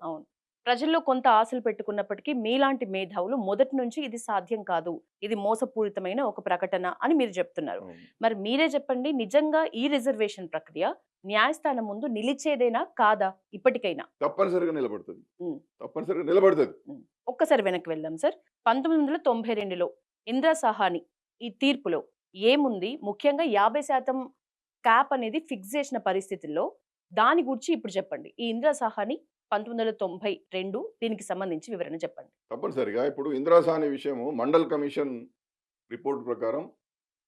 అవును. ప్రజల్లో కొంత ఆశలు పెట్టుకున్నప్పటికీ మీలాంటి మేధావులు మొదటి నుంచి ఇది సాధ్యం కాదు. ఇది మోసపూరితమైన ఒక ప్రకటన అని మీరు చెప్తున్నారు. అవును. మరి మీరే చెప్పండి, నిజంగా ఈ రిజర్వేషన్ ప్రక్రియ న్యాయస్థానం ముందు నిలిచేదేనా కాదా ఇప్పటికైనా? తప్పనిసరిగా నిలబడుతది. హ్మ్. తప్పనిసరిగా నిలబడతది. హ్మ్. ఒక్కసారి వెనక్కి వెళ్దాం సార్. 1992లో ఇందిరా సహాని ఈ తీర్పులో ఏముంది? ముఖ్యంగా 50% క్యాప్ అనేది ఫిక్స్ చేసిన పరిస్థితుల్లో దాని గురించి ఇప్పుడు చెప్పండి. ఈ ఇందిరా సహాని 1992 దీనికి సంబంధించి వివరణ చెప్పండి. తప్పనిసరిగా ఇప్పుడు ఇందిరాసాని విషయము మండల్ కమిషన్ రిపోర్ట్ ప్రకారం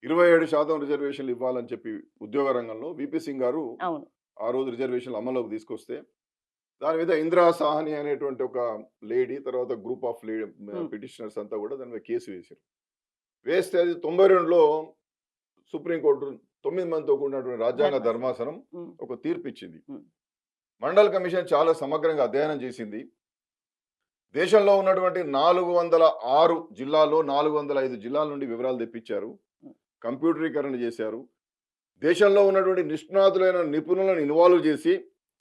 27% రిజర్వేషన్లు ఇవ్వాలని చెప్పి ఉద్యోగ రంగంలో విపి సింగ్ గారు అవును. ఆ రోజు రిజర్వేషన్లు అమల్లోకి తీసుకొస్తే దాని మీద ఇందిరా సాహ్ని అనేటువంటి ఒక లేడీ తర్వాత గ్రూప్ ఆఫ్ హ్మ్. పిటిషనర్స్ అంతా కూడా దాని మీద కేసు వేశారు. వేస్తే అది 92లో సుప్రీంకోర్టు 9 మందితో కూడినటువంటి రాజ్యాంగ ధర్మాసనం. ధర్మాసనం హ్మ్. ఒక తీర్పు ఇచ్చింది. హ్మ్. మండల్ కమిషన్ చాలా సమగ్రంగా అధ్యయనం చేసింది. దేశంలో ఉన్నటువంటి 406 జిల్లాల్లో 405 జిల్లాల నుండి వివరాలు తెప్పించారు. హ్మ్. కంప్యూటరీకరణ చేశారు. దేశంలో ఉన్నటువంటి నిష్ణాతులైన నిపుణులను ఇన్వాల్వ్ చేసి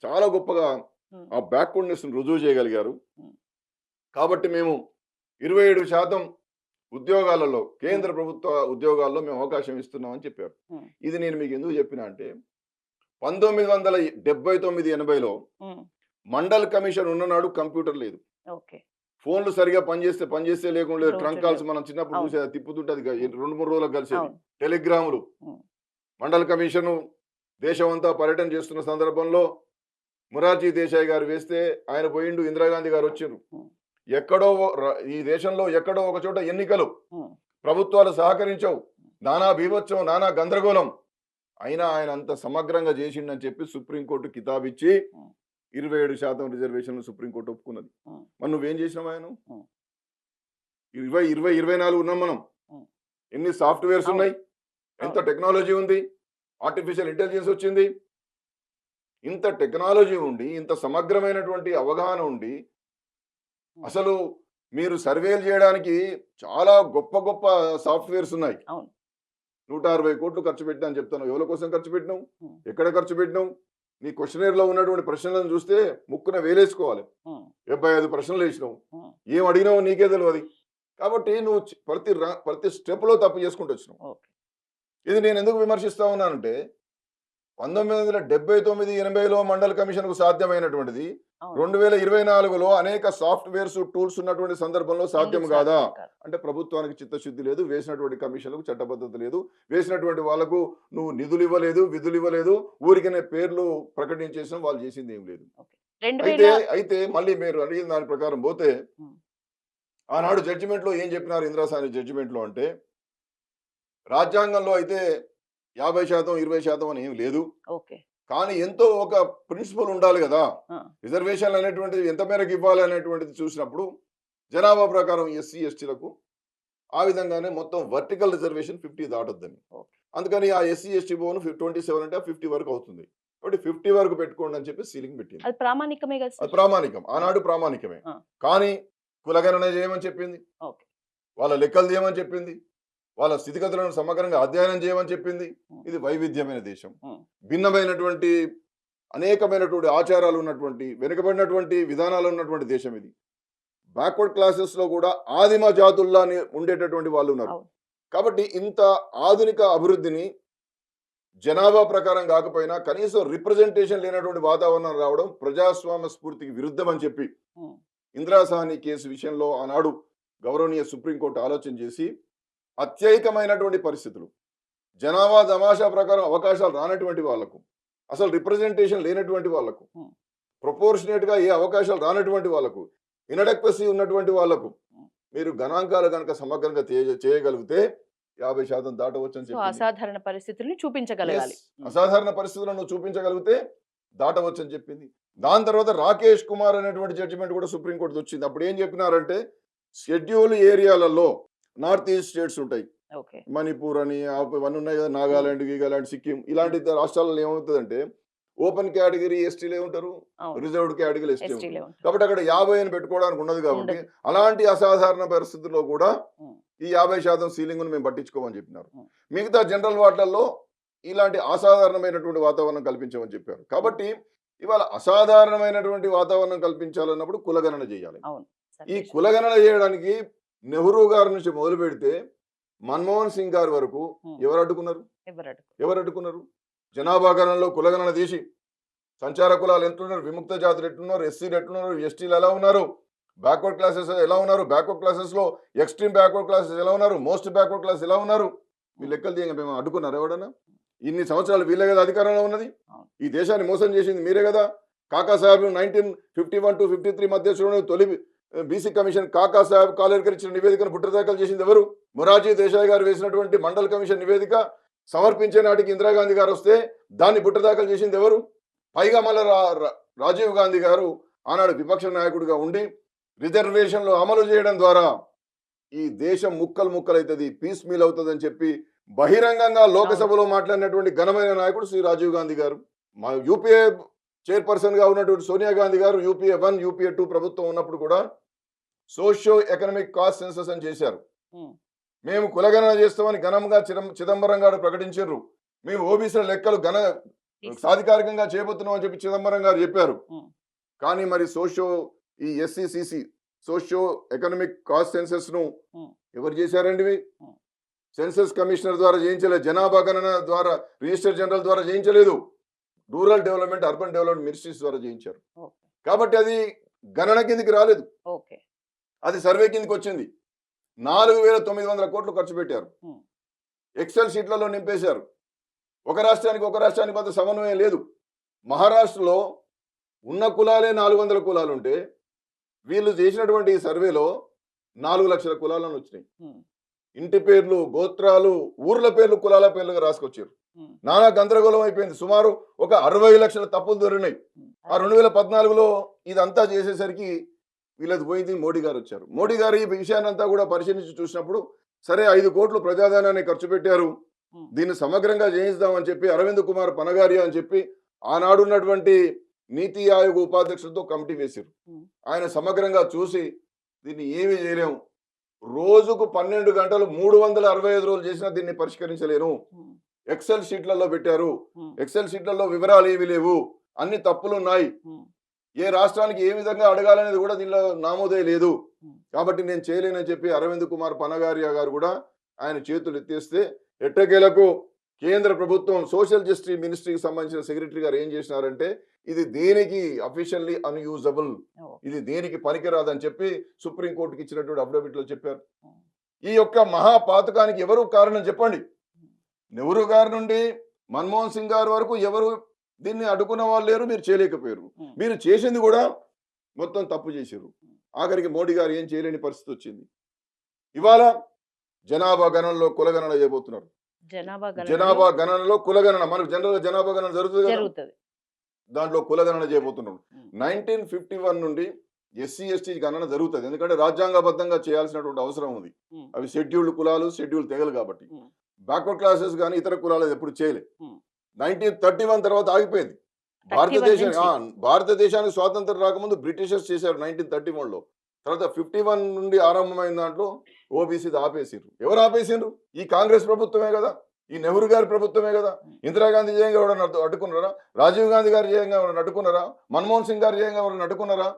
చాలా గొప్పగా హ్మ్. ఆ బ్యాక్వర్డ్‌నెస్‌ని రుజువు చేయగలిగారు. హ్మ్. కాబట్టి మేము 27% ఉద్యోగాలలో హ్మ్. కేంద్ర ప్రభుత్వ ఉద్యోగాల్లో మేము అవకాశం ఇస్తున్నామని చెప్పారు. హ్మ్. ఇది నేను మీకు ఎందుకు చెప్పినా అంటే 1979, 80లో హ్మ్. మండల్ కమిషన్ ఉన్ననాడు కంప్యూటర్ లేదు. ఓకే. ఫోన్‌లు సరిగ్గా పనిచేస్తే లేకుండా లేదు. ట్రంక్ రోజుల్లో. కాల్స్ మనం చిన్నప్పుడు అవును. చూసేది తిప్పుతుంటే అది హ్మ్. 2, 3 రోజులకు కలిసేది. అవును. టెలిగ్రాములు. హ్మ్. మండల్ కమిషను దేశమంతా పర్యటన చేస్తున్న సందర్భంలో మొరార్జీ దేశాయ్ గారు వేస్తే ఆయన పోయిండు. ఇందిరాగాంధీ గారు వచ్చిండ్రు. హ్మ్. ఎక్కడో ఈ దేశంలో ఎక్కడో ఒక చోట ఎన్నికలు. హ్మ్. ప్రభుత్వాలు సహకరించవు. నానా బీభత్సం, నానా గందరగోళం. అయినా ఆయన అంత సమగ్రంగా చేసిండని చెప్పి సుప్రీంకోర్టు కితాబిచ్చి హ్మ్. 27% రిజర్వేషన్‌లు సుప్రీంకోర్టు ఒప్పుకున్నది. హ్మ్. మరి నువ్వేం చేసినావు ఆయన? హ్మ్. 24 ఉన్నాం మనం. హ్మ్. ఎన్ని సాఫ్ట్‌వేర్స్ అవును. ఉన్నాయి? ఎంత అవును. టెక్నాలజీ ఉంది? ఆర్టిఫిషియల్ ఇంటెలిజెన్స్ వచ్చింది. ఇంత టెక్నాలజీ ఉండి, ఇంత సమగ్రమైనటువంటి అవగాహన ఉండి, హ్మ్. అసలు మీరు సర్వేలు చేయడానికి చాలా గొప్ప గొప్ప సాఫ్ట్‌వేర్స్ ఉన్నాయి. అవును. 160,00,00,000 ఖర్చు పెట్టినా అని చెప్తున్నావు. ఎవరి కోసం ఖర్చు పెట్టినావు? హ్మ్. ఎక్కడ ఖర్చు పెట్టినావు? నీ క్వెషనైర్‌లో ఉన్నటువంటి ప్రశ్నలను చూస్తే ముక్కున వేలేసుకోవాలి. హ్మ్. 75 ప్రశ్నలేసినావు. హ్మ్. ఏం అడిగినావో నీకే తెలవది. కాబట్టి నువ్వు ప్రతి స్టెప్‌లో తప్పు చేసుకుంటూ వచ్చినావు. ఓకే. ఇది నేనెందుకు విమర్శిస్తా ఉన్నానంటే 1979, 80లో మండల్ కమిషన్‌కు సాధ్యమైనటువంటిది అవును. 2024లో అనేక సాఫ్ట్‌వేర్స్, టూల్స్ ఉన్నటువంటి సందర్భంలో సాధ్యం ఎందుకు కాదా? సాధ్యం కాదు? అంటే ప్రభుత్వానికి చిత్తశుద్ధి లేదు. వేసినటువంటి కమిషన్‌లకు చట్టబద్ధత లేదు. వేసినటువంటి వాళ్ళకు నువ్వు నిధులివ్వలేదు, విధులివ్వలేదు. ఊరికనే పేర్లు ప్రకటించేసాం. వాళ్ళు చేసిందేం లేదు. ఓకే. 2000. అయితే, అయితే మళ్ళీ మీరు అడిగిన దాని ప్రకారం పోతే హ్మ్. ఆనాడు జడ్జిమెంట్‌లో ఏం చెప్పినారు ఇందిరాసాని జడ్జిమెంట్‌లో అంటే రాజ్యాంగంలో అయితే 50%, 20% అని ఏమి లేదు. ఓకే. కానీ ఎంతో ఒక ప్రిన్సిపల్ ఉండాలి గదా! ఆ! రిజర్వేషన్‌లు అనేటువంటిది ఎంత మేరకు ఇవ్వాలి అనేటువంటిది చూసినప్పుడు, జనాభా ప్రకారం ఎస్సీ, ఎస్టీలకు ఆ విధంగానే మొత్తం వర్టికల్ రిజర్వేషన్ 50 దాటొద్దని. ఓకే. అందుకని ఆ ఎస్సీ, ఎస్టీ భవన్ 27 అంటే 50 వరకు అవుతుంది. కాబట్టి 50 వరకు పెట్టుకోండి అని చెప్పి సీలింగ్ పెట్టింది. అది ప్రామాణికమే గదా అది సార్! ప్రామాణికం. ఆ! ఆనాడు ప్రామాణికమే. ఆ! కానీ కులగణన చేయమని చెప్పింది. ఓకే. వాళ్ళ లెక్కలు తీయమని చెప్పింది. వాళ్ళ స్థితిగతులను సమగ్రంగా అధ్యయనం చేయమని చెప్పింది. హ్మ్. ఇది వైవిధ్యమైన దేశం. హ్మ్. భిన్నమైనటువంటి అనేకమైనటువంటి ఆచారాలు ఉన్నటువంటి, వెనుకబడినటువంటి విధానాలు ఉన్నటువంటి దేశం ఇది. బ్యాక్వర్డ్ క్లాసెస్‌లో కూడా ఆదిమ జాతుల్లానే ఉండేటటువంటి వాళ్ళున్నారు. అవును. కాబట్టి ఇంత ఆధునిక అభివృద్ధిని జనాభా ప్రకారం కాకపోయినా కనీసం రిప్రజెంటేషన్ లేనటువంటి వాతావరణం రావడం ప్రజాస్వామ్య స్ఫూర్తికి విరుద్ధం అని చెప్పి హ్మ్. ఇందిరా సాహ్ని కేసు విషయంలో ఆనాడు గౌరవనీయ సుప్రీంకోర్టు ఆలోచన చేసి అత్యయికమైనటువంటి పరిస్థితులు జనాభా తమాషా ప్రకారం అవకాశాలు రానటువంటి వాళ్లకు, అసలు రిప్రజెంటేషన్ లేనటువంటి వాళ్లకు, హ్మ్. ప్రొపోర్షనేట్ గా ఏ అవకాశాలు రానటువంటి వాళ్లకు, ఇనడక్వసీ ఉన్నటువంటి వాళ్లకు హ్మ్. మీరు గణాంకాలు గనక సమగ్రంగా చేయగలిగితే 50% దాటవచ్చని సో, చెప్పింది. అసాధారణ పరిస్థితుల్ని ఎస్, చూపించగలగాలి. హ్మ్. అసాధారణ పరిస్థితులను నువ్వు చూపించగలిగితే దాటవచ్చని చెప్పింది. దాని తర్వాత రాకేష్ కుమార్ అనేటువంటి జడ్జిమెంట్ కూడా సుప్రీంకోర్టు వచ్చింది. అప్పుడు ఏం చెప్పినారంటే షెడ్యూల్ ఏరియాలలో నార్త్ ఈస్ట్ స్టేట్స్ ఉంటాయి. ఓకే. మణిపూర్ అని ఇవన్నీ ఉన్నాయి కదా, హ్మ్. నాగాలాండ్, గీగాలాండ్, సిక్కిం హ్మ్. ఇలాంటి రాష్ట్రాలలో ఏమవుతుందంటే ఓపెన్ కేటగిరీ ఎస్టీలే ఉంటారు, అవును. రిజర్వ్డ్ కేటగిరీ ఎస్టీ ఎస్టీలే ఉంటారు. ఉంటారు. కాబట్టి అక్కడ 50 అని పెట్టుకోవడానికి ఉండదు కాబట్టి ఉండదు. అలాంటి అసాధారణ పరిస్థితుల్లో కూడా హ్మ్. ఈ 50% సీలింగ్ను మేము పట్టించుకోమని చెప్పినారు. హ్మ్. మిగతా జనరల్ వాటిలలో ఇలాంటి అసాధారణమైనటువంటి వాతావరణం కల్పించమని చెప్పారు. హ్మ్. కాబట్టి ఇవాళ అసాధారణమైనటువంటి వాతావరణం కల్పించాలన్నప్పుడు కులగణన చేయాలి. అవును. ఈ సతీష్. కులగణన చేయడానికి నెహ్రూ గారి నుంచి మొదలు పెడితే మన్మోహన్ సింగ్ గారి వరకు ఉమ్. ఎవరు అడ్డుకున్నారు? ఎవరు అడుగు? ఎవరు అడ్డుకున్నారు? జనాభా గణనలో కులగణన తీసి సంచార కులాలు ఎంతున్నారు, విముక్త జాతులు ఎట్లున్నారు, ఎస్సీలు ఎట్లున్నారు, ఎస్టీలు ఎలా ఉన్నారు, బ్యాక్వర్డ్ క్లాసెస్ ఎలా ఉన్నారు, బ్యాక్వర్డ్ క్లాసెస్ లో ఎక్స్ట్రీమ్ బ్యాక్వర్డ్ క్లాసెస్ ఎలా ఉన్నారు, మోస్ట్ బ్యాక్వర్డ్ క్లాస్ ఎలా ఉన్నారు, వీళ్ళు లెక్కలు తీయంగా మేము అడ్డుకున్నారు ఎవడన్నా? ఇన్ని సంవత్సరాలు వీళ్ళే కదా అధికారంలో ఉన్నది, ఈ దేశాన్ని మోసం చేసింది మీరే కదా. కాకా సాహెబ్ 1951 to 53 మధ్య చూడండి, తొలి బీసీ కమిషన్ కాకా సాహెబ్ కాలేకర్ ఇచ్చిన నివేదికను బుట్టదాఖలు చేసింది ఎవరు? మొరార్జీ దేశాయ్ గారు వేసినటువంటి మండల్ కమిషన్ నివేదిక సమర్పించే నాటికి ఇందిరాగాంధీ గారు వస్తే దాన్ని బుట్టదాఖలు చేసింది ఎవరు? పైగా మళ్ళీ రాజీవ్ గాంధీ గారు ఆనాడు విపక్ష నాయకుడిగా ఉండి రిజర్వేషన్లు అమలు చేయడం ద్వారా ఈ దేశం ముక్కలు ముక్కలవుతుంది, పీస్ మీల్ అవుతుంది అని చెప్పి బహిరంగంగా లోకసభలో మాట్లాడినటువంటి ఘనమైన నాయకుడు శ్రీ రాజీవ్ గాంధీ గారు. మా యూపీఏ చైర్పర్సన్ గా ఉన్నటువంటి సోనియా గాంధీ గారు యూపీఏ 1 యూపీఏ 2 ప్రభుత్వం ఉన్నప్పుడు కూడా సోషియో ఎకనామిక్ కాస్ట్ సెన్సస్ అని చేశారు. మేము కులగణన చేస్తామని ఘనంగా చిదంబరం గారు ప్రకటించారు. మేము ఓబీసీల లెక్కలు సాధికారికంగా చేయబోతున్నాం అని చెప్పి చిదంబరం గారు చెప్పారు. కానీ మరి ఈ ఎస్సీసీసీ సోషియో ఎకనామిక్ కాస్ట్ సెన్సస్ ను ఎవరు చేశారండి? సెన్సస్ కమిషనర్ ద్వారా చేయించలేదు, జనాభా గణన ద్వారా రిజిస్టర్ జనరల్ ద్వారా చేయించలేదు, rural development urban development ministries ద్వారా చేయించారు. కాబట్టి అది గణన కిందికి రాలేదు, అది సర్వే కిందికి వచ్చింది. 4,900 కోట్లు ఖర్చు పెట్టారు, ఎక్సెల్ షీట్లలో నింపేశారు. ఒక రాష్ట్రానికి మధ్య సమన్వయం లేదు. మహారాష్ట్రలో ఉన్న కులాలే 400 కులాలు ఉంటే వీళ్ళు చేసినటువంటి ఈ సర్వేలో 4 లక్షల కులాలను వచ్చినాయి. ఇంటి పేర్లు, గోత్రాలు, ఊర్ల పేర్లు కులాల పేర్లుగా రాసుకొచ్చారు. నానా గందరగోళం అయిపోయింది. సుమారు ఒక 60 లక్షల తప్పులు దొరికినాయి. ఆ 2014లో ఇదంతా చేసేసరికి వీళ్ళది పోయింది. మోడీ గారు వచ్చారు. మోడీ గారు ఈ విషయాన్ని అంతా కూడా పరిశీలించి చూసినప్పుడు సరే 5 కోట్లు ప్రజాధనాన్ని ఖర్చు పెట్టారు, దీన్ని సమగ్రంగా చేయిద్దామని చెప్పి అరవింద్ కుమార్ పనగారియా అని చెప్పి ఆనాడున్నటువంటి నీతి ఆయోగ్ ఉపాధ్యక్షులతో కమిటీ వేశారు. ఆయన సమగ్రంగా చూసి దీన్ని ఏమీ చేయలేము, రోజుకు 12 గంటలు 365 రోజులు చేసినా దీన్ని పరిష్కరించలేను, ఎక్సెల్ షీట్లలో పెట్టారు, ఎక్సెల్ షీట్లలో వివరాలు ఏవి లేవు, అన్ని తప్పులు ఉన్నాయి, ఏ రాష్ట్రానికి ఏ విధంగా అడగాలనేది కూడా దీనిలో నామోదే లేదు, కాబట్టి నేను చేయలేనని చెప్పి అరవింద్ కుమార్ పనగారియా గారు కూడా ఆయన చేతులు ఎత్తేస్తే ఎట్టకేలకు కేంద్ర ప్రభుత్వం సోషల్ జస్టిస్ మినిస్ట్రీకి సంబంధించిన సెక్రటరీ గారు ఏం చేసినారంటే ఇది దేనికి అఫీషియల్లీ అన్యూజబుల్, ఇది దేనికి పనికిరాదని చెప్పి సుప్రీంకోర్టుకి ఇచ్చినటువంటి అఫిడవిట్ లో చెప్పారు. ఈ యొక్క మహాపాతకానికి ఎవరు కారణం చెప్పండి? నెహ్రూ గారి నుండి మన్మోహన్ సింగ్ గారి వరకు ఎవరు దీన్ని అడ్డుకున్న వాళ్ళు లేరు, మీరు చేయలేకపోయారు. మీరు చేసింది కూడా మొత్తం తప్పు చేశారు. ఆఖరికి మోడీ గారు ఏం చేయలేని పరిస్థితి వచ్చింది. ఇవాళ జనాభా గణనలో కులగణన చేయబోతున్నారు. జనాభా గణనలో కులగణన, మనకు జనరల్ గా జనాభా గణన జరుగుతుంది, దాంట్లో కులగణన చేయబోతున్నాం. 1951 నుండి ఎస్సీ ఎస్టీ గణన జరుగుతుంది, ఎందుకంటే రాజ్యాంగబద్ధంగా చేయాల్సినటువంటి అవసరం ఉంది. అవి షెడ్యూల్డ్ కులాలు, షెడ్యూల్ తెగలు కాబట్టి. బ్యాక్వర్డ్ క్లాసెస్ కానీ ఇతర కులాలు ఎప్పుడు చేయలేదు. 1931 తర్వాత ఆగిపోయింది. భారతదేశానికి స్వాతంత్రం రాకముందు బ్రిటిషర్స్ చేశారు 1931లో. తర్వాత 51 నుండి ఆరంభమైన దాంట్లో ఓబీసీ ఆపేసిరు. ఎవరు ఆపేసిండ్రు? ఈ కాంగ్రెస్ ప్రభుత్వమే కదా, ఈ నెహ్రూ గారి ప్రభుత్వమే కదా. ఇందిరాగాంధీ జయంగా ఎవరైనా అడ్డుకున్నారా? రాజీవ్ గాంధీ గారి జయంగా ఎవరైనా అడ్డుకున్నారా? మన్మోహన్ సింగ్ గారి జయంగా ఎవరైనా అడ్డుకున్నారా?